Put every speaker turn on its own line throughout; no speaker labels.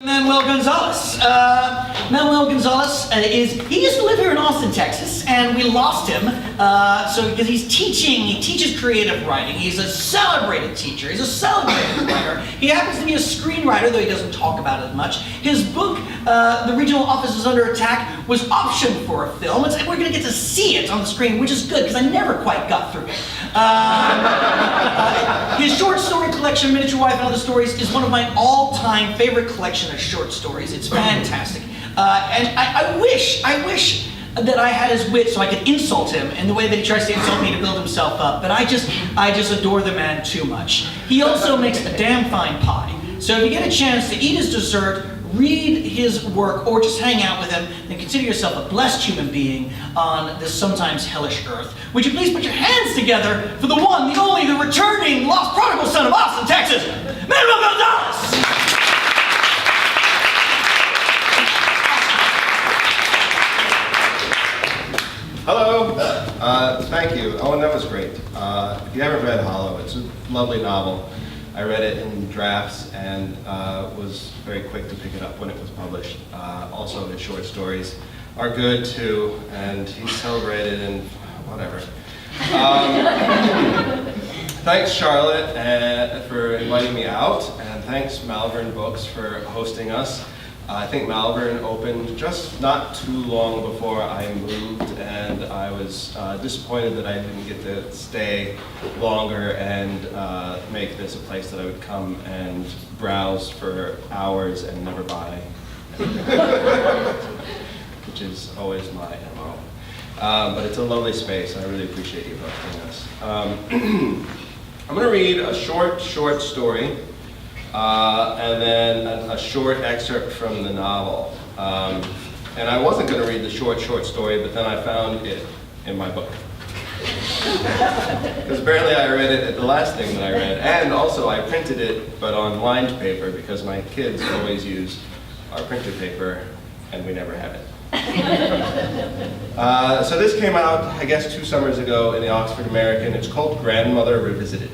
Manuel Gonzales. Manuel Gonzales he used to live here in Austin, Texas, and we lost him. Because he teaches creative writing. He's a celebrated teacher. He's a celebrated writer. He happens to be a screenwriter, though he doesn't talk about it much. His book, The Regional Office is Under Attack, was optioned for a film. We're going to get to see it on the screen, which is good, because I never quite got through it. His short story collection, Miniature Wife and Other Stories, is one of my all-time favorite collection of short stories. It's fantastic. And I wish that I had his wit so I could insult him in the way that he tries to insult me to build himself up. But I just adore the man too much. He also makes a damn fine pie. So if you get a chance to eat his dessert, read his work, or just hang out with him, then consider yourself a blessed human being on this sometimes hellish earth. Would you please put your hands together for the one, the only, the returning lost prodigal son of Austin, Texas, Manuel Gonzales!
Hello. Thank you. Owen, that was great. If you haven't read Hollow, it's a lovely novel. I read it in drafts and was very quick to pick it up when it was published. Also, his short stories are good too, and he's celebrated and whatever. Thanks, Charlotte, for inviting me out, and thanks, Malvern Books, for hosting us. I think Malvern opened just not too long before I moved, and I was disappointed that I didn't get to stay longer and make this a place that I would come and browse for hours and never buy anything, which is always my MO. But it's a lovely space. I really appreciate you hosting us. I'm going to read a short story. And then a short excerpt from the novel. And I wasn't going to read the short story, but then I found it in my book. Because apparently I read it at the last thing that I read. And also I printed it, but on lined paper, because my kids always use our printed paper, and we never have it. So this came out, I guess, 2 summers ago in the Oxford American. It's called Grandmother Revisited.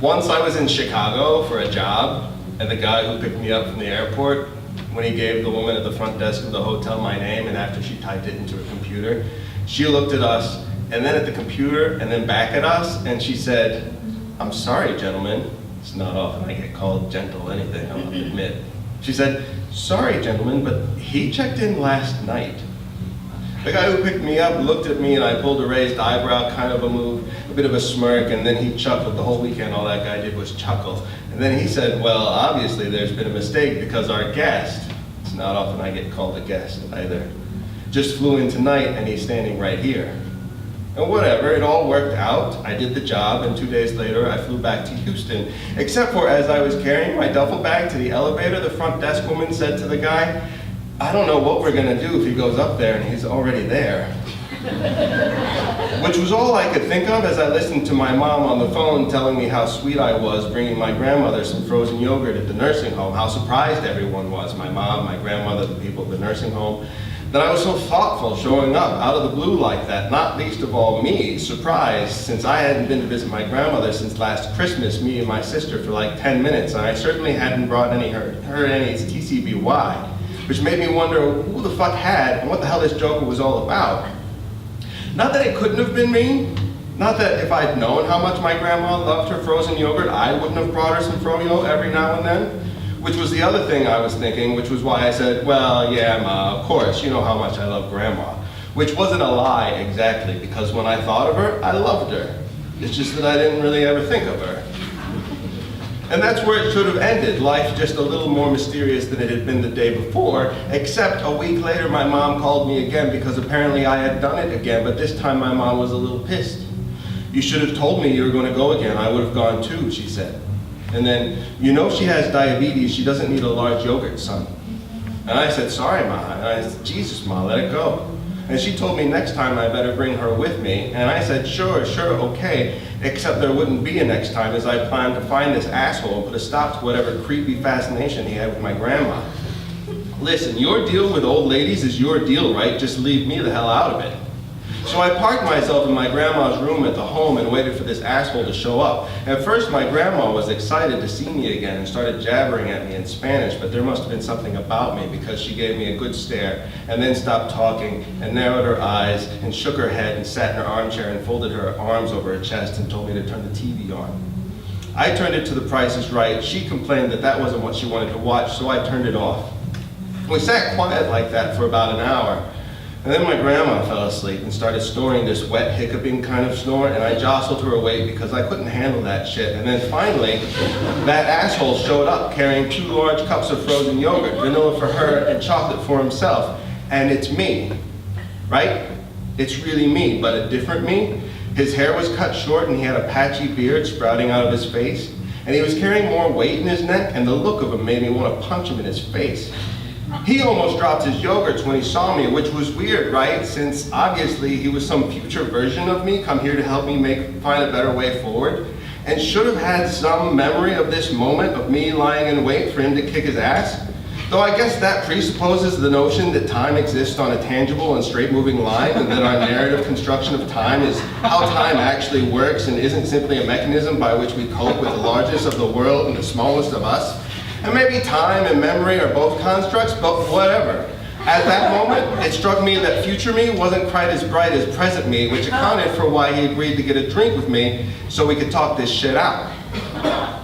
Once I was in Chicago for a job, and the guy who picked me up from the airport, when he gave the woman at the front desk of the hotel my name, and after she typed it into her computer, she looked at us, and then at the computer, and then back at us, and she said, "I'm sorry, gentlemen." It's not often I get called gentle anything, I'll admit. She said, "Sorry, gentlemen, but he checked in last night." The guy who picked me up looked at me, and I pulled a raised eyebrow, kind of a move, a bit of a smirk, and then he chuckled. The whole weekend, all that guy did was chuckle. And then he said, "Well, obviously there's been a mistake, because our guest," it's not often I get called a guest either, "just flew in tonight, and he's standing right here." And whatever, it all worked out. I did the job, and 2 days later, I flew back to Houston. Except for as I was carrying my duffel bag to the elevator, the front desk woman said to the guy, "I don't know what we're gonna do if he goes up there and he's already there." Which was all I could think of as I listened to my mom on the phone telling me how sweet I was bringing my grandmother some frozen yogurt at the nursing home, how surprised everyone was, my mom, my grandmother, the people at the nursing home, that I was so thoughtful showing up out of the blue like that, not least of all me, surprised, since I hadn't been to visit my grandmother since last Christmas, me and my sister, for like 10 minutes, and I certainly hadn't brought her any TCBY. Which made me wonder who the fuck had and what the hell this joker was all about. Not that it couldn't have been me, not that if I'd known how much my grandma loved her frozen yogurt, I wouldn't have brought her some froyo every now and then, which was the other thing I was thinking, which was why I said, "Well, yeah, Ma, of course, you know how much I love Grandma," which wasn't a lie exactly, because when I thought of her, I loved her. It's just that I didn't really ever think of her. And that's where it should have ended, life just a little more mysterious than it had been the day before, except a week later my mom called me again because apparently I had done it again, but this time my mom was a little pissed. "You should have told me you were going to go again, I would have gone too," she said. And then, "You know she has diabetes, she doesn't need a large yogurt, son." And I said, "Sorry, Ma," and I said, "Jesus, Ma, let it go." And she told me next time I better bring her with me, and I said, sure, okay, except there wouldn't be a next time, as I planned to find this asshole and put a stop to whatever creepy fascination he had with my grandma. "Listen, your deal with old ladies is your deal, right? Just leave me the hell out of it." So I parked myself in my grandma's room at the home and waited for this asshole to show up. At first, my grandma was excited to see me again and started jabbering at me in Spanish, but there must have been something about me because she gave me a good stare and then stopped talking and narrowed her eyes and shook her head and sat in her armchair and folded her arms over her chest and told me to turn the TV on. I turned it to The Price is Right. She complained that that wasn't what she wanted to watch, so I turned it off. We sat quiet like that for about an hour. And then my grandma fell asleep and started snoring this wet, hiccuping kind of snore, and I jostled her awake because I couldn't handle that shit. And then finally, that asshole showed up carrying 2 large cups of frozen yogurt, vanilla for her and chocolate for himself. And it's me, right? It's really me, but a different me. His hair was cut short and he had a patchy beard sprouting out of his face. And he was carrying more weight in his neck, and the look of him made me want to punch him in his face. He almost dropped his yogurts when he saw me, which was weird, right? Since obviously he was some future version of me, come here to help me find a better way forward, and should have had some memory of this moment of me lying in wait for him to kick his ass. Though I guess that presupposes the notion that time exists on a tangible and straight moving line, and that our narrative construction of time is how time actually works and isn't simply a mechanism by which we cope with the largest of the world and the smallest of us. And maybe time and memory are both constructs, but whatever. At that moment, it struck me that future me wasn't quite as bright as present me, which accounted for why he agreed to get a drink with me so we could talk this shit out.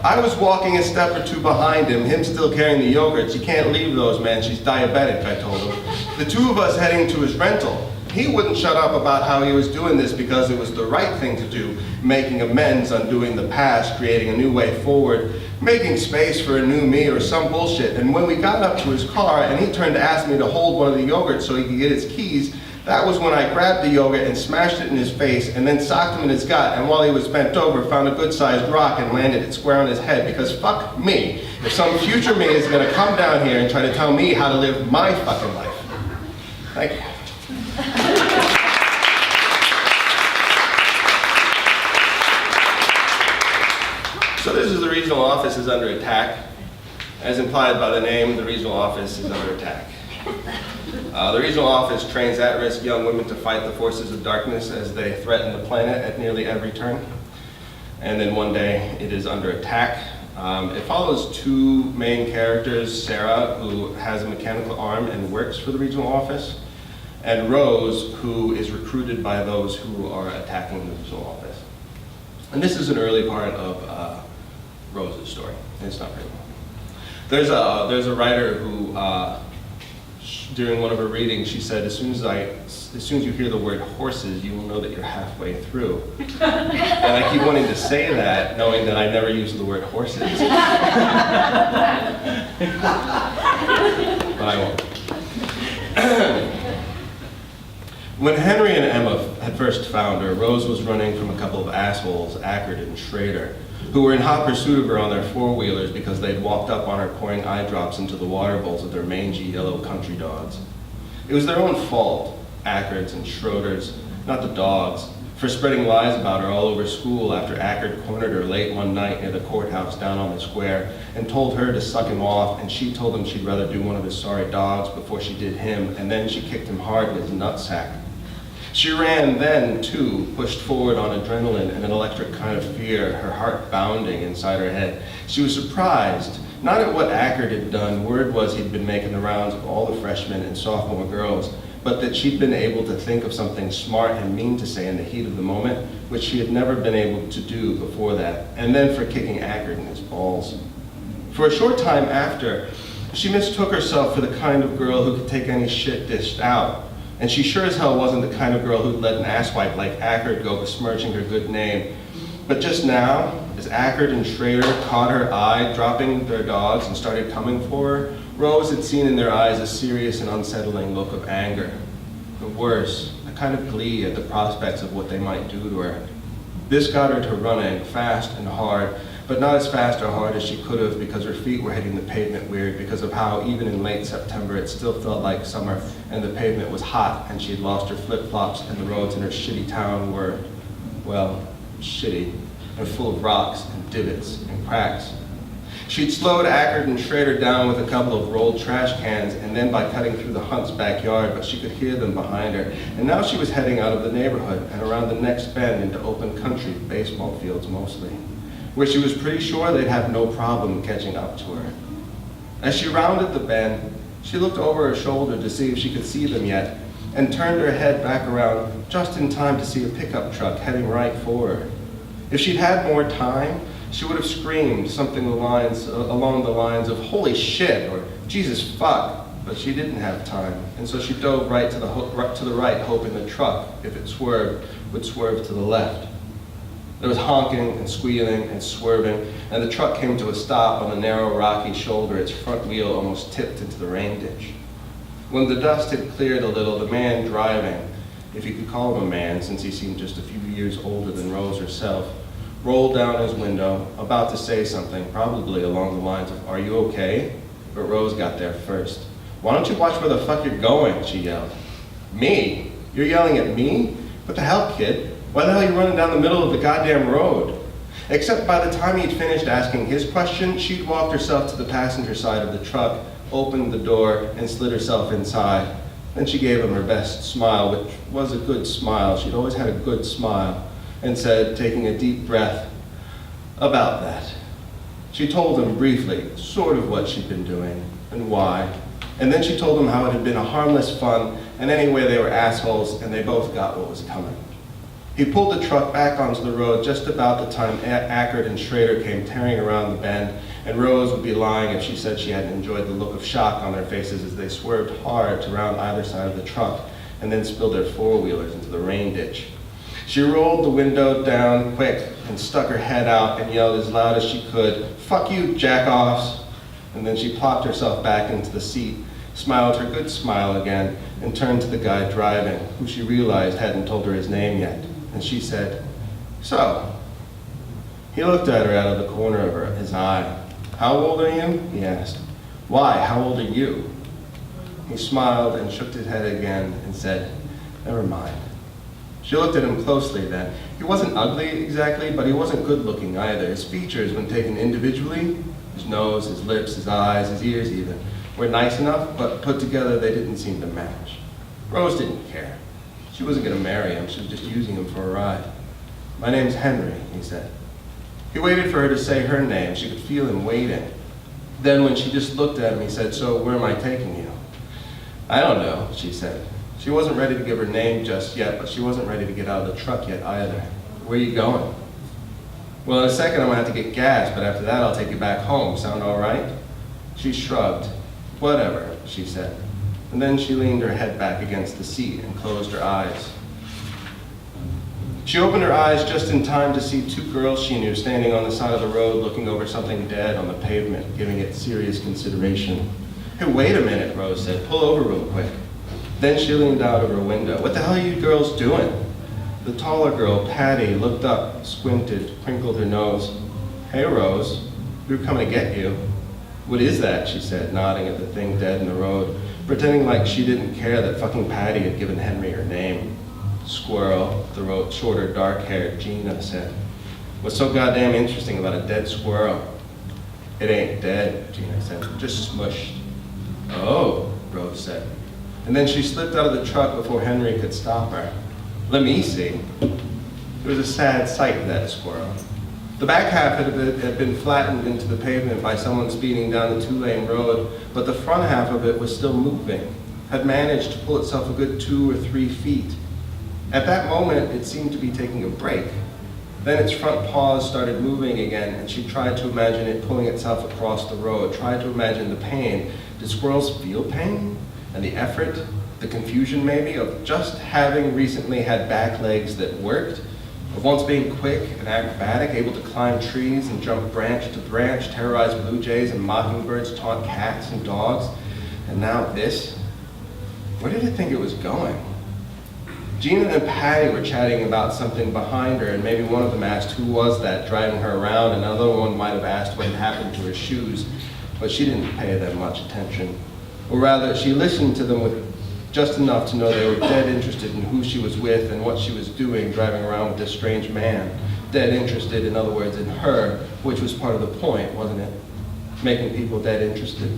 I was walking a step or two behind him still carrying the yogurts. You can't leave those, man, she's diabetic, I told him. The two of us heading to his rental. He wouldn't shut up about how he was doing this because it was the right thing to do, making amends, undoing the past, creating a new way forward, making space for a new me or some bullshit. And when we got up to his car and he turned to ask me to hold one of the yogurts so he could get his keys, that was when I grabbed the yogurt and smashed it in his face and then socked him in his gut, and while he was bent over, found a good-sized rock and landed it square on his head, because fuck me if some future me is gonna come down here and try to tell me how to live my fucking life. Thank you. So this is the regional office is under attack. As implied by the name, the regional office is under attack. The regional office trains at-risk young women to fight the forces of darkness as they threaten the planet at nearly every turn. And then one day it is under attack. It follows 2 main characters, Sarah, who has a mechanical arm and works for the regional office, and Rose, who is recruited by those who are attacking the regional office. And this is an early part of Rose's story. It's not very long. There's a writer who, during one of her readings, she said, as soon as you hear the word horses, you will know that you're halfway through. And I keep wanting to say that, knowing that I never use the word horses. But I won't. When Henry and Emma had first found her, Rose was running from a couple of assholes, Ackert and Schrader, who were in hot pursuit of her on their 4-wheelers because they'd walked up on her pouring eye drops into the water bowls of their mangy yellow country dogs. It was their own fault, Ackert's and Schroeder's, not the dogs, for spreading lies about her all over school after Ackert cornered her late one night near the courthouse down on the square and told her to suck him off, and she told him she'd rather do one of his sorry dogs before she did him, and then she kicked him hard in his nutsack. She ran then, too, pushed forward on adrenaline and an electric kind of fear, her heart bounding inside her head. She was surprised, not at what Ackert had done, word was he'd been making the rounds of all the freshmen and sophomore girls, but that she'd been able to think of something smart and mean to say in the heat of the moment, which she had never been able to do before that, and then for kicking Ackert in his balls. For a short time after, she mistook herself for the kind of girl who could take any shit dished out. And she sure as hell wasn't the kind of girl who'd let an asswipe like Ackert go besmirching her good name. But just now, as Ackert and Schrader caught her eye dropping their dogs and started coming for her, Rose had seen in their eyes a serious and unsettling look of anger. But worse, a kind of glee at the prospects of what they might do to her. This got her to running, fast and hard, but not as fast or hard as she could have because her feet were hitting the pavement weird because of how even in late September it still felt like summer and the pavement was hot and she had lost her flip-flops and the roads in her shitty town were, well, shitty and full of rocks and divots and cracks. She'd slowed Egerton Schrader down with a couple of rolled trash cans, and then by cutting through the Hunt's backyard, but she could hear them behind her. And now she was heading out of the neighborhood and around the next bend into open country, baseball fields mostly, where she was pretty sure they'd have no problem catching up to her. As she rounded the bend, she looked over her shoulder to see if she could see them yet, and turned her head back around just in time to see a pickup truck heading right for her. If she'd had more time, she would have screamed something along the lines of "holy shit" or "Jesus fuck," but she didn't have time, and so she dove right to the right, hoping the truck, if it swerved, would swerve to the left. There was honking and squealing and swerving, and the truck came to a stop on a narrow, rocky shoulder, its front wheel almost tipped into the rain ditch. When the dust had cleared a little, the man driving, if you could call him a man since he seemed just a few years older than Rose herself, rolled down his window, about to say something, probably along the lines of, "Are you okay?" But Rose got there first. "Why don't you watch where the fuck you're going?" she yelled. "Me? You're yelling at me? What the hell, kid? Why the hell are you running down the middle of the goddamn road?" Except by the time he'd finished asking his question, she'd walked herself to the passenger side of the truck, opened the door, and slid herself inside. Then she gave him her best smile, which was a good smile. She'd always had a good smile, and said, taking a deep breath, "About that." She told him briefly, sort of what she'd been doing, and why. And then she told him how it had been a harmless fun, and anyway they were assholes, and they both got what was coming. He pulled the truck back onto the road just about the time Eckert and Schrader came tearing around the bend, and Rose would be lying if she said she hadn't enjoyed the look of shock on their faces as they swerved hard to round either side of the truck and then spilled their four-wheelers into the rain ditch. She rolled the window down quick and stuck her head out and yelled as loud as she could, "Fuck you, jack-offs!" And then she plopped herself back into the seat, smiled her good smile again, and turned to the guy driving, who she realized hadn't told her his name yet. And she said, "So?" He looked at her out of the corner of his eye. "How old are you?" he asked. "Why, how old are you?" He smiled and shook his head again and said, "Never mind." She looked at him closely then. He wasn't ugly exactly, but he wasn't good looking either. His features, when taken individually, his nose, his lips, his eyes, his ears even, were nice enough, but put together they didn't seem to match. Rose didn't care. She wasn't going to marry him, she was just using him for a ride. "My name's Henry," he said. He waited for her to say her name. She could feel him waiting. Then when she just looked at him, he said, "So where am I taking you?" "I don't know," she said. She wasn't ready to give her name just yet, but she wasn't ready to get out of the truck yet either. "Where are you going?" "Well, in a second I'm going to have to get gas, but after that I'll take you back home. Sound all right?" She shrugged. "Whatever," she said. And then she leaned her head back against the seat and closed her eyes. She opened her eyes just in time to see two girls she knew standing on the side of the road looking over something dead on the pavement, giving it serious consideration. "Hey, wait a minute," Rose said. "Pull over real quick." Then she leaned out of her window. "What the hell are you girls doing?" The taller girl, Patty, looked up, squinted, crinkled her nose. "Hey, Rose, we were coming to get you." "What is that?" she said, nodding at the thing dead in the road, pretending like she didn't care that fucking Patty had given Henry her name. "Squirrel," the shorter, dark-haired Gina said. "What's so goddamn interesting about a dead squirrel?" "It ain't dead," Gina said, "just smushed." "Oh," Rose said. And then she slipped out of the truck before Henry could stop her. "Let me see." It was a sad sight, that squirrel. The back half of it had been flattened into the pavement by someone speeding down the two-lane road, but the front half of it was still moving, had managed to pull itself a good 2 or 3 feet. At that moment, it seemed to be taking a break. Then its front paws started moving again, and she tried to imagine it pulling itself across the road, tried to imagine the pain. Did squirrels feel pain? And the effort, the confusion maybe, of just having recently had back legs that worked, of once being quick and acrobatic, able to climb trees and jump branch to branch, terrorize blue jays and mockingbirds, taunt cats and dogs, and now this? Where did it think it was going? Gina and Patty were chatting about something behind her, and maybe one of them asked who was that driving her around, and another one might have asked what had happened to her shoes, but she didn't pay them much attention. Or rather, she listened to them with just enough to know they were dead interested in who she was with and what she was doing driving around with this strange man. Dead interested, in other words, in her, which was part of the point, wasn't it? making people dead interested.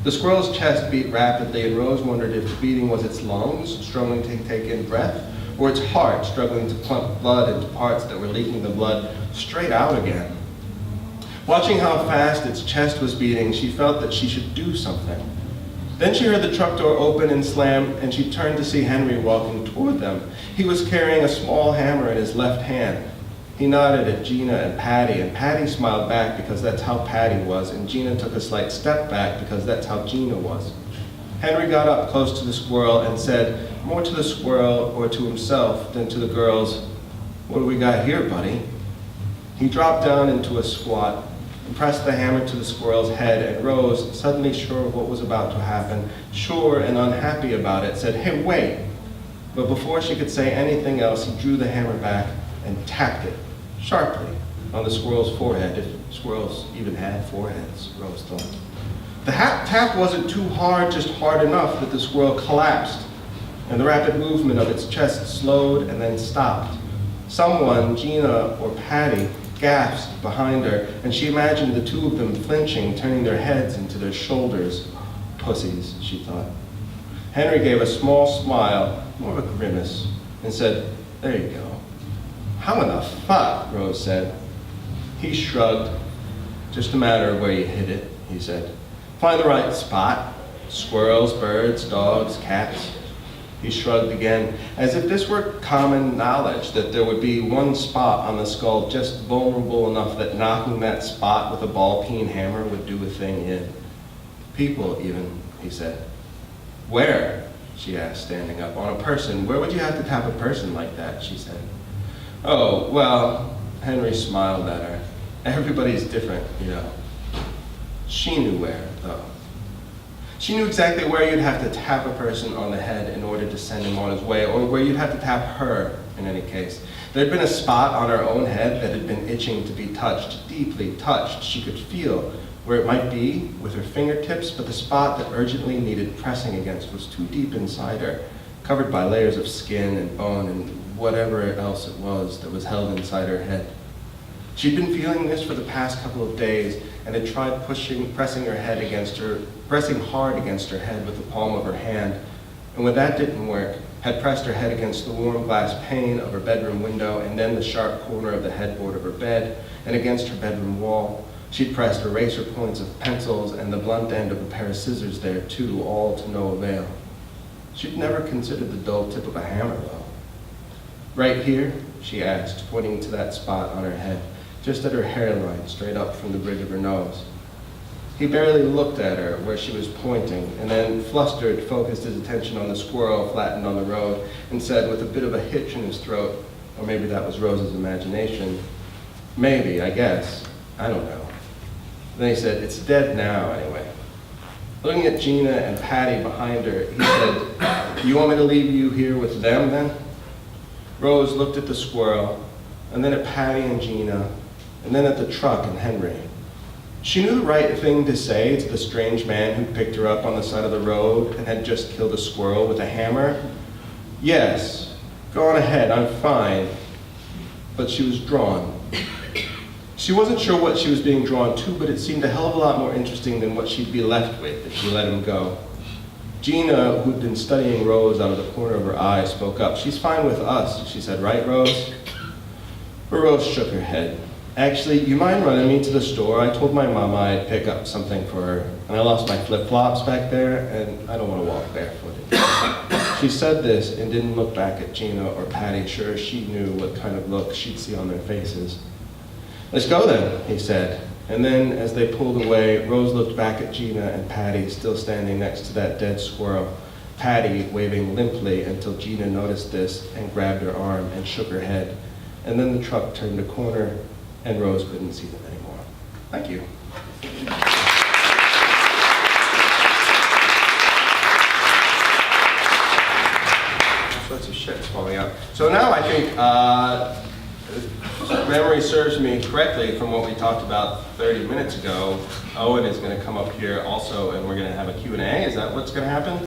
The squirrel's chest beat rapidly, and Rose wondered if the beating was its lungs struggling to take in breath, or its heart struggling to pump blood into parts that were leaking the blood straight out again. Watching how fast its chest was beating, she felt that she should do something. Then she heard the truck door open and slam, and she turned to see Henry walking toward them. He was carrying a small hammer in his left hand. He nodded at Gina and Patty smiled back because that's how Patty was, and Gina took a slight step back because that's how Gina was. Henry got up close to the squirrel and said, more to the squirrel or to himself than to the girls, "What do we got here, buddy?" He dropped down into a squat and pressed the hammer to the squirrel's head, and Rose, suddenly sure of what was about to happen, sure and unhappy about it, said, "Hey, wait!" But before she could say anything else, he drew the hammer back and tapped it sharply on the squirrel's forehead, if squirrels even had foreheads, Rose thought. The tap wasn't too hard, just hard enough that the squirrel collapsed, and the rapid movement of its chest slowed and then stopped. Someone, Gina or Patty, gasped behind her, and she imagined the two of them flinching, turning their heads into their shoulders. Pussies, she thought. Henry gave a small smile, more of a grimace, and said, "There you go." "How in the fuck?" Rose said. He shrugged. "Just a matter of where you hit it," he said. "Find the right spot. Squirrels, birds, dogs, cats." He shrugged again, as if this were common knowledge, that there would be one spot on the skull just vulnerable enough that knocking that spot with a ball-peen hammer would do a thing in. "People, even," he said. "Where?" she asked, standing up. "On a person. Where would you have to tap a person like that?" she said. "Oh, well," Henry smiled at her. "Everybody's different, you know." She knew where, though. She knew exactly where you'd have to tap a person on the head in order to send him on his way, or where you'd have to tap her, in any case. There had been a spot on her own head that had been itching to be touched, deeply touched. She could feel where it might be with her fingertips, but the spot that urgently needed pressing against was too deep inside her, covered by layers of skin and bone and whatever else it was that was held inside her head. She'd been feeling this for the past couple of days and had tried pressing hard against her head with the palm of her hand, and when that didn't work, had pressed her head against the warm glass pane of her bedroom window and then the sharp corner of the headboard of her bed and against her bedroom wall. She'd pressed eraser points of pencils and the blunt end of a pair of scissors there too, all to no avail. She'd never considered the dull tip of a hammer, though. "Right here?" she asked, pointing to that spot on her head, just at her hairline, straight up from the bridge of her nose. He barely looked at her where she was pointing, and then, flustered, focused his attention on the squirrel flattened on the road, and said with a bit of a hitch in his throat, or maybe that was Rose's imagination, "Maybe, I guess. I don't know." Then he said, "It's dead now, anyway." Looking at Gina and Patty behind her, he said, "You want me to leave you here with them, then?" Rose looked at the squirrel, and then at Patty and Gina, and then at the truck and Henry. She knew the right thing to say to the strange man who picked her up on the side of the road and had just killed a squirrel with a hammer. "Yes, go on ahead, I'm fine." But she was drawn. She wasn't sure what she was being drawn to, but it seemed a hell of a lot more interesting than what she'd be left with if she let him go. Gina, who'd been studying Rose out of the corner of her eye, spoke up. "She's fine with us," she said. "Right, Rose?" But Rose shook her head. "Actually, you mind running me to the store? I told my mama I'd pick up something for her, and I lost my flip-flops back there, and I don't want to walk barefooted." She said this and didn't look back at Gina or Patty, sure as she knew what kind of look she'd see on their faces. "Let's go then," he said. And then, as they pulled away, Rose looked back at Gina and Patty, still standing next to that dead squirrel. Patty waving limply until Gina noticed this and grabbed her arm and shook her head. And then the truck turned a corner and Rose couldn't see them anymore. Thank you. Sorts of shit's falling out. So now I think, if memory serves me correctly from what we talked about 30 minutes ago, Owen is going to come up here also and we're going to have a Q&A. Is that what's going to happen?